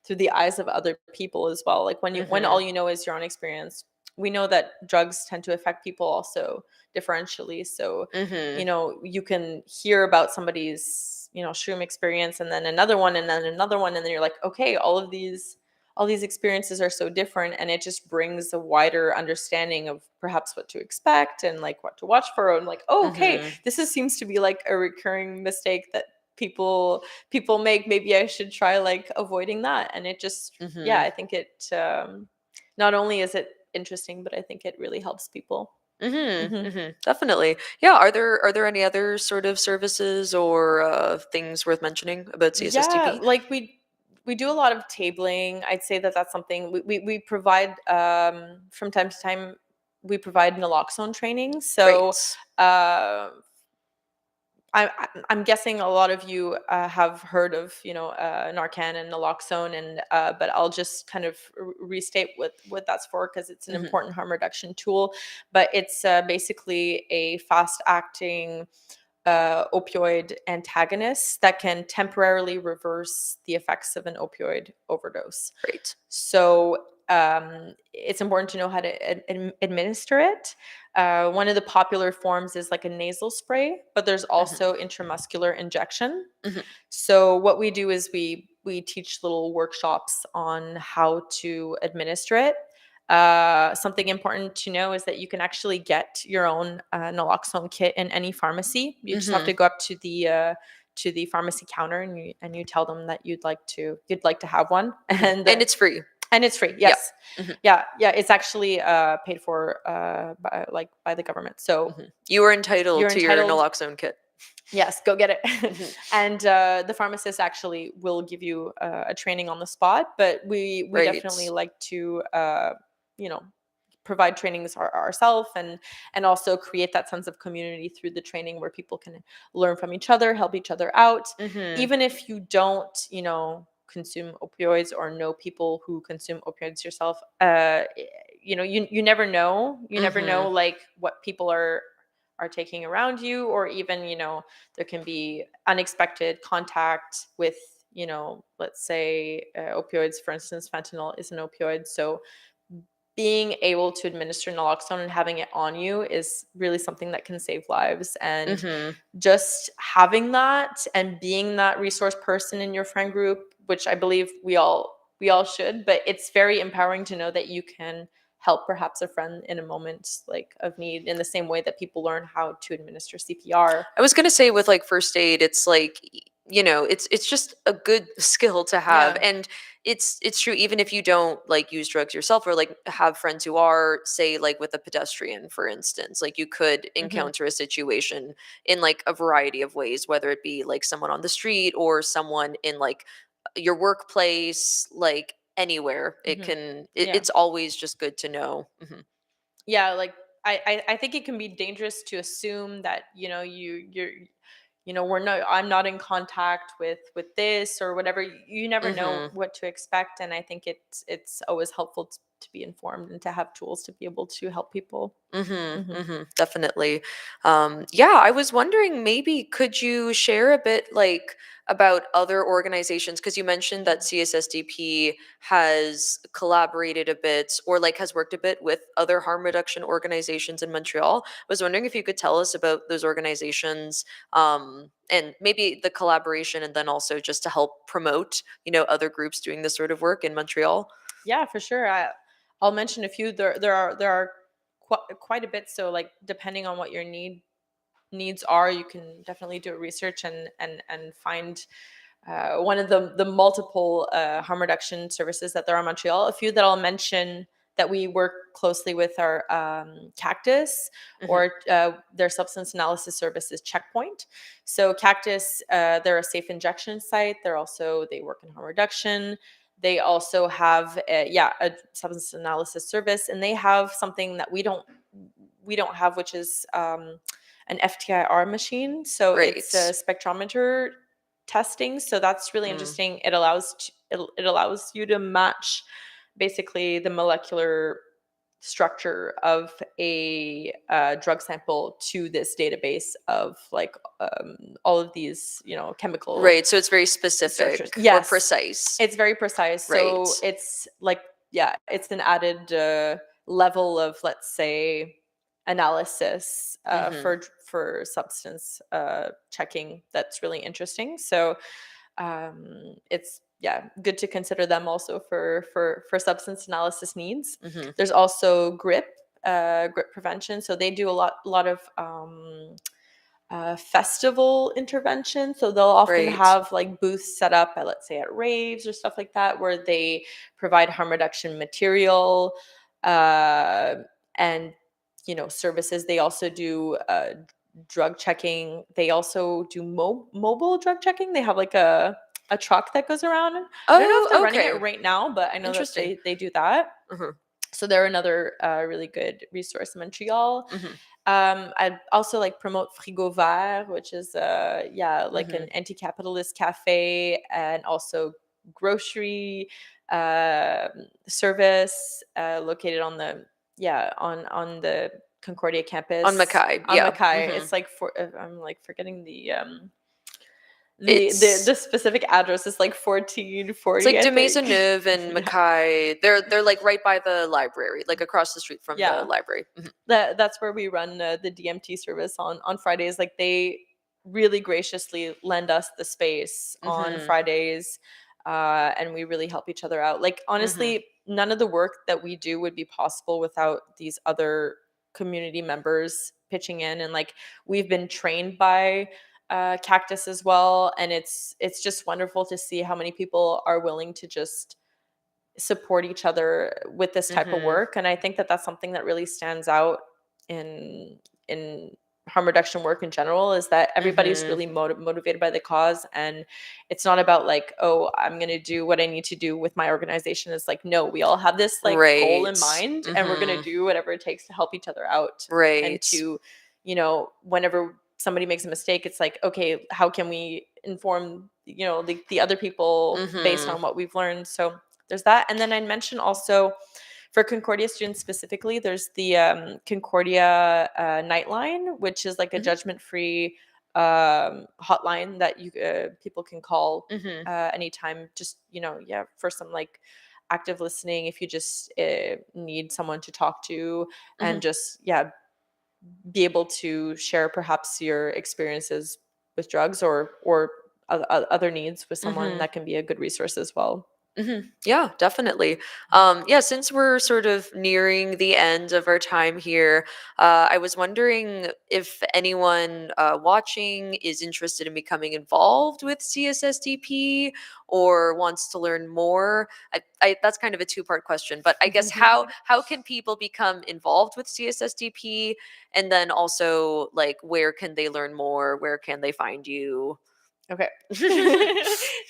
the eyes of other people as well. Like when all Mhm. you know is your own experience, we know that drugs tend to affect people also differentially. So, Mhm. you can hear about somebody's, shroom experience and then another one and then another one and then you're like, okay, all these experiences are so different, and it just brings a wider understanding of perhaps what to expect and like what to watch for, and like, oh, okay, Mhm. seems to be like a recurring mistake that people make. Maybe I should try like avoiding that. And it just, yeah, Mhm. I think it, not only is it interesting, but I think it really helps people. Mhm. Hmm. Mhm. Definitely. Yeah. Are there any other sort of services or things worth mentioning about Yeah, CSSDP? like we do a lot of tabling. I'd say that that's something we provide, from time to time. We provide naloxone training. So Great. uh, I'm guessing a lot of you have heard of, Narcan and naloxone, and but I'll just kind of restate what that's for, because it's an Mhm. important harm reduction tool. But it's basically a fast acting opioid antagonist that can temporarily reverse the effects of an opioid overdose. Great. So it's important to know how to administer it. One of the popular forms is like a nasal spray, but there's Mhm. also intramuscular injection. Mhm. So what we do is we teach little workshops on how to administer it. Something important to know is that you can actually get your own naloxone kit in any pharmacy. You just have Mhm. to go up to the pharmacy counter, and you tell them that you'd like to have one, Mhm. And it's free. and it's free. Yeah. Yes, Mhm. yeah. It's actually paid for by the government. So Mhm. You are entitled you're to your entitled. naloxone kit. Yes, go get it. Mhm. And the pharmacist actually will give you a training on the spot, but we definitely Great. like to, you know provide trainings ourselves, and also create that sense of community through the training, where people can learn from each other, help each other out, Mhm. even if you don't, consume opioids or know people who consume opioids yourself. You never know. You never know, Mhm. like, what people are taking around you, or even, there can be unexpected contact with, let's say, opioids. For instance, fentanyl is an opioid. So being able to administer naloxone and having it on you is really something that can save lives. And Mhm. just having that and being that resource person in your friend group, which I believe we all should, but it's very empowering to know that you can help perhaps a friend in a moment like of need, in the same way that people learn how to administer CPR. I was gonna say with like first aid, it's like it's just a good skill to have, Yeah. and it's true even if you don't like use drugs yourself or like have friends who are, say, like with a pedestrian, for instance, like you could Hmm. encounter a situation in like a variety of ways, whether it be like someone on the street or someone in like your workplace, like anywhere. It Hmm. can Yeah. it's always just good to know. Yeah, like I think it can be dangerous to assume that, we're not I'm not in contact with this or whatever. You never know Mhm. what to expect, and I think it's always helpful to be informed and to have tools to be able to help people. Mhm, Hmm. mhm, definitely. Yeah, I was wondering, maybe could you share a bit like about other organizations, because you mentioned that CSSDP has collaborated a bit or like has worked a bit with other harm reduction organizations in Montreal. I was wondering if you could tell us about those organizations, and maybe the collaboration, and then also just to help promote, other groups doing this sort of work in Montreal. Yeah, for sure. I'll mention a few. There are quite a bit. So, like, depending on what your needs are, you can definitely do a research and find one of the multiple harm reduction services that there are in Montreal. A few that I'll mention that we work closely with are Cactus, Mhm. or their substance analysis service is Checkpoint. So Cactus, they're a safe injection site. They work in harm reduction. They also have a substance analysis service, and they have something that we don't have, which is an FTIR machine. So it's a Great. spectrometer testing. So that's really Mm. interesting. It allows you to match basically the molecular structure of a drug sample to this database of like all of these, chemical Right. So it's very structures. specific or Yes, precise. it's very precise. Right. So it's like, yeah, it's an added level of, let's say, analysis Mm-hmm. for substance checking that's really interesting. So it's, yeah, good to consider them also for substance analysis needs. Mm-hmm. There's also grip prevention. So they do a lot of festival intervention. So they'll often Right. have like booths set up at, let's say, at raves or stuff like that, where they provide harm reduction material uh, and, services. They also do drug checking. They also do mobile drug checking. They have like a truck that goes around. I don't know if they're Oh, running okay. it right now, but I know that Interesting. they do that. Mm-hmm. So they're another really good resource in Montreal. Mm-hmm. I'd also like promote Frigo Vert, which is yeah, like Mm-hmm. an anti-capitalist cafe, and also grocery service located on the, yeah, on the Concordia On campus Mackay. on Yeah. Mackay. Mm-hmm. It's like, for I'm like forgetting the It's specific address. Is like it's 1440, like I de think. Maisonneuve and Yeah. Mackay. They're like right by the library, like across the street from the Yeah. library. Mhm. That's where we run the DMT service on Fridays. Like, they really graciously lend us the space on Mhm. Fridays, and we really help each other out. Like, Mhm. honestly, none of the work that we do would be possible without these other community members pitching in. And like, we've been trained by Cactus as well, and it's just wonderful to see how many people are willing to just support each other with this type of Mhm. work. And I think that that's something that really stands out in harm reduction work in general, is that everybody's Mhm. really motivated by the cause. And it's not about like, oh, I'm going to do what I need to do with my organization. It's like, no, we all have this like goal in Right. mind, and we're going to Mhm. do whatever it takes to help each other out. And Right. to, whenever somebody makes a mistake, it's like, okay, how can we inform, the other people based Mhm. on what we've learned? So there's that. And then I mentioned also, for Concordia students specifically, there's the Concordia Nightline, which is like a Mhm. judgment-free hotline that people can call Mhm. anytime. Just, yeah, for some like active listening, if you just need someone to talk to, and Mhm. just, yeah, be able to share perhaps your experiences with drugs, or other needs with someone, Mhm. that can be a good resource as well. Yeah, definitely. Yeah, since we're sort of nearing the end of our time here, I was wondering if anyone watching is interested in becoming involved with CSSDP or wants to learn more. That's kind of a two-part question, but I guess how can people become involved with CSSDP, and then also like where can they learn more? Where can they find you? Okay.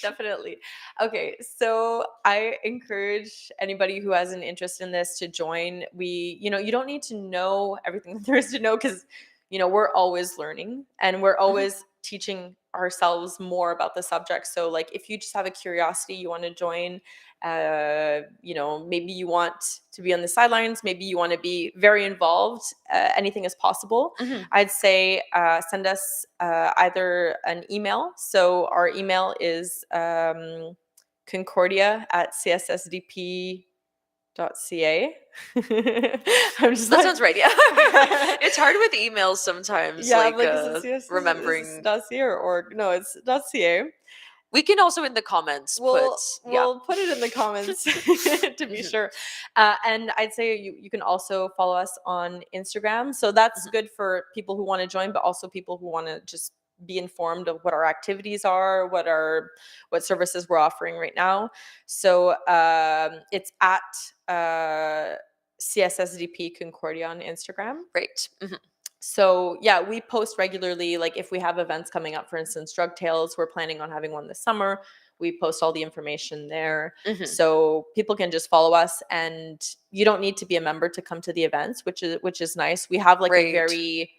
Definitely. Okay, so I encourage anybody who has an interest in this to join. You don't need to know everything that there is to know, because, we're always learning, and we're Mhm. always teaching ourselves more about the subject. So, like, if you just have a curiosity, you want to join, maybe you want to be on the sidelines, maybe you want to be very involved, anything is possible. Mhm. I'd say send us either an email. So our email is concordia at cssdp.ca. I'm just That like, sounds right, yeah. It's hard with emails sometimes, yeah, I'm like, like, is it CS? Is remembering. it .ca or no? It's .ca. We can also in the comments put We'll yeah. we'll put it in the comments to be Mhm, sure. And I'd say you can also follow us on Instagram. So that's mhm, good for people who want to join, but also people who want to just be informed of what our activities are, what services we're offering right now. So it's at CSSDP Concordia on Instagram. right, mhm, So yeah, we post regularly. Like, if we have events coming up, for instance, drug tales, we're planning on having one this summer. We post all the information there, mhm, so people can just follow us, and you don't need to be a member to come to the events, which is nice. We have like a right, very,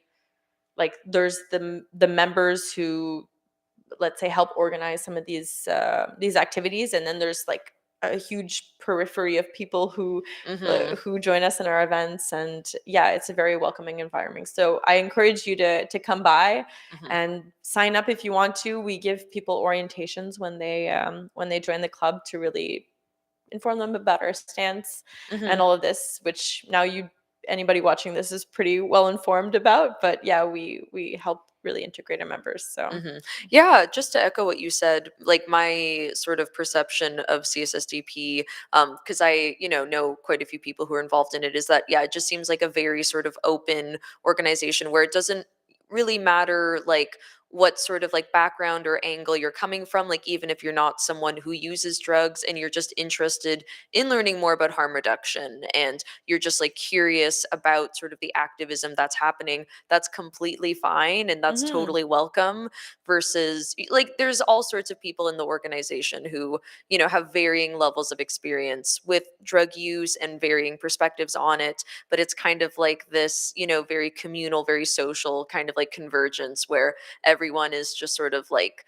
like, there's the members who, let's say, help organize some of these activities, and then there's like a huge periphery of people Mhm. who join us in our events, and yeah, it's a very welcoming environment. So I encourage you to come by Mhm. and sign up if you want to. We give people orientations when they join the club to really inform them about our stance and Mhm. all of this, which now you anybody watching this is pretty well informed about. But yeah, we help really integrate our members. So Mhm. Yeah, just to echo what you said, like my sort of perception of CSSDP, because I, know quite a few people who are involved in it, is that yeah, it just seems like a very sort of open organization where it doesn't really matter like what sort of like background or angle you're coming from, like even if you're not someone who uses drugs and you're just interested in learning more about harm reduction and you're just like curious about sort of the activism that's happening, that's completely fine and that's mhm, totally welcome. Versus like there's all sorts of people in the organization who have varying levels of experience with drug use and varying perspectives on it, but it's kind of like this very communal, very social kind of like convergence where everyone is just sort of like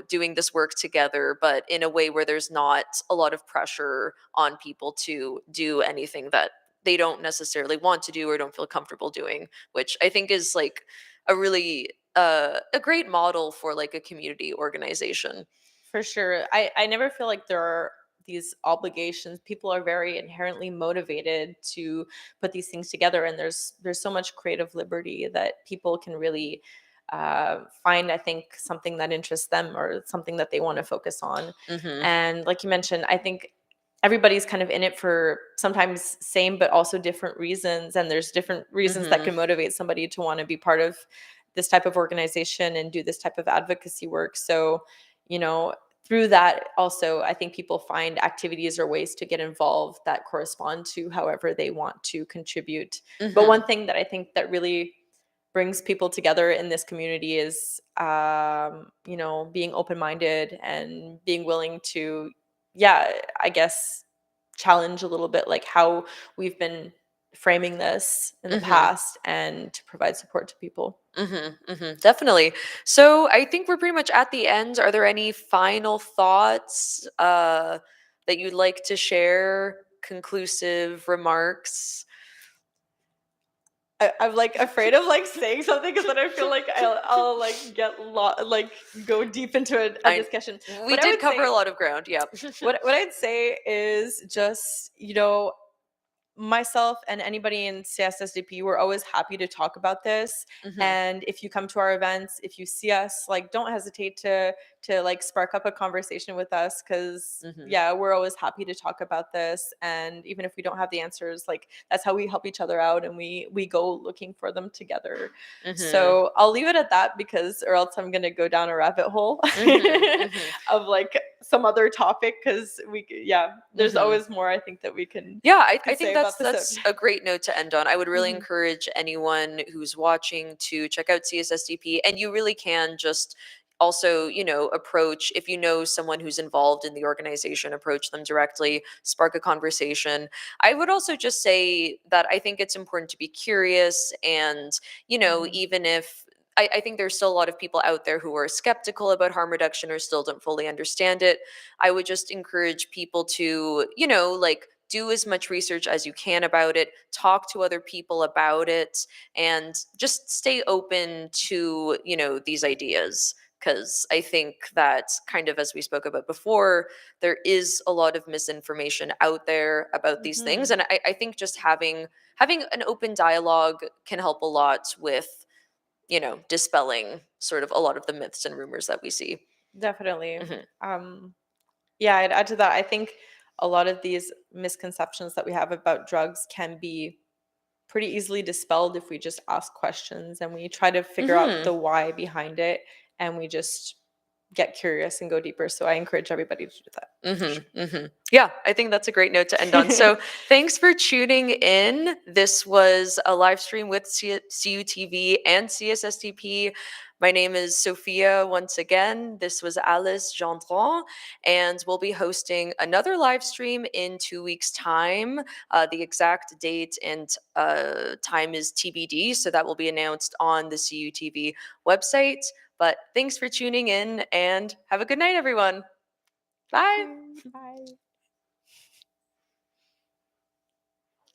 doing this work together, but in a way where there's not a lot of pressure on people to do anything that they don't necessarily want to do or don't feel comfortable doing, which I think is like a really a great model for like a community organization. for sure. I never feel like there are these obligations. People are very inherently motivated to put these things together, and there's so much creative liberty that people can really find, I think, something that interests them or something that they want to focus on. Mhm. And like you mentioned, I think everybody's kind of in it for sometimes same but also different reasons, and there's different reasons that Mhm. can motivate somebody to want to be part of this type of organization and do this type of advocacy work. So, you know, through that also, I think people find activities or ways to get involved that correspond to however they want to contribute. But Mhm. one thing that I think that really brings people together in this community is being open-minded and being willing to, yeah, I guess, challenge a little bit like how we've been framing this in the Mhm. past and to provide support to people. Definitely. So I think we're pretty much at the end. Are there any final thoughts that you'd like to share? Conclusive remarks? I'm like afraid of like saying something because then I feel like I'll like like go deep into a I discussion. we What I did would cover say, a lot of ground. Yep. what I'd say is just, myself and anybody in CSSDP, we're always happy to talk about this. Mhm. And if you come to our events, if you see us, like, don't hesitate to like spark up a conversation with us, because Mhm. yeah, we're always happy to talk about this. And even if we don't have the answers, like, that's how we help each other out, and we go looking for them together. Mhm. So I'll leave it at that, because or else I'm gonna go down a rabbit hole Mhm. Mhm. of like some other topic, because yeah, there's Mhm. always more I think that we can Yeah, I think say about that's the that's subject. a great note to end on. I would really Mhm, encourage anyone who's watching to check out CSSDP, and you really can just also, approach if you know someone who's involved in the organization, approach them directly, spark a conversation. I would also just say that I think it's important to be curious and, mhm, even if I think there's still a lot of people out there who are skeptical about harm reduction or still don't fully understand it. I would just encourage people to, like do as much research as you can about it, talk to other people about it, and just stay open to, these ideas. Because I think that, kind of as we spoke about before, there is a lot of misinformation out there about these things. mhm. And I think just having an open dialogue can help a lot with, dispelling sort of a lot of the myths and rumors that we see. Definitely. Hmm. Um, yeah, I'd add to that. I think a lot of these misconceptions that we have about drugs can be pretty easily dispelled if we just ask questions and we try to figure out Hmm. the why behind it, and we just get curious and go deeper. So I encourage everybody to do that for Yeah, I think that's a great note to end on. sure. So, thanks for tuning in. This was a live stream with CUTV and CSSTP. My name is Sophia once again. This was Alice Gendron, and we'll be hosting another live stream in 2 weeks' time. The exact date and time is TBD, so that will be announced on the CUTV website. But thanks for tuning in, and have a good night, everyone. Bye. Okay, bye.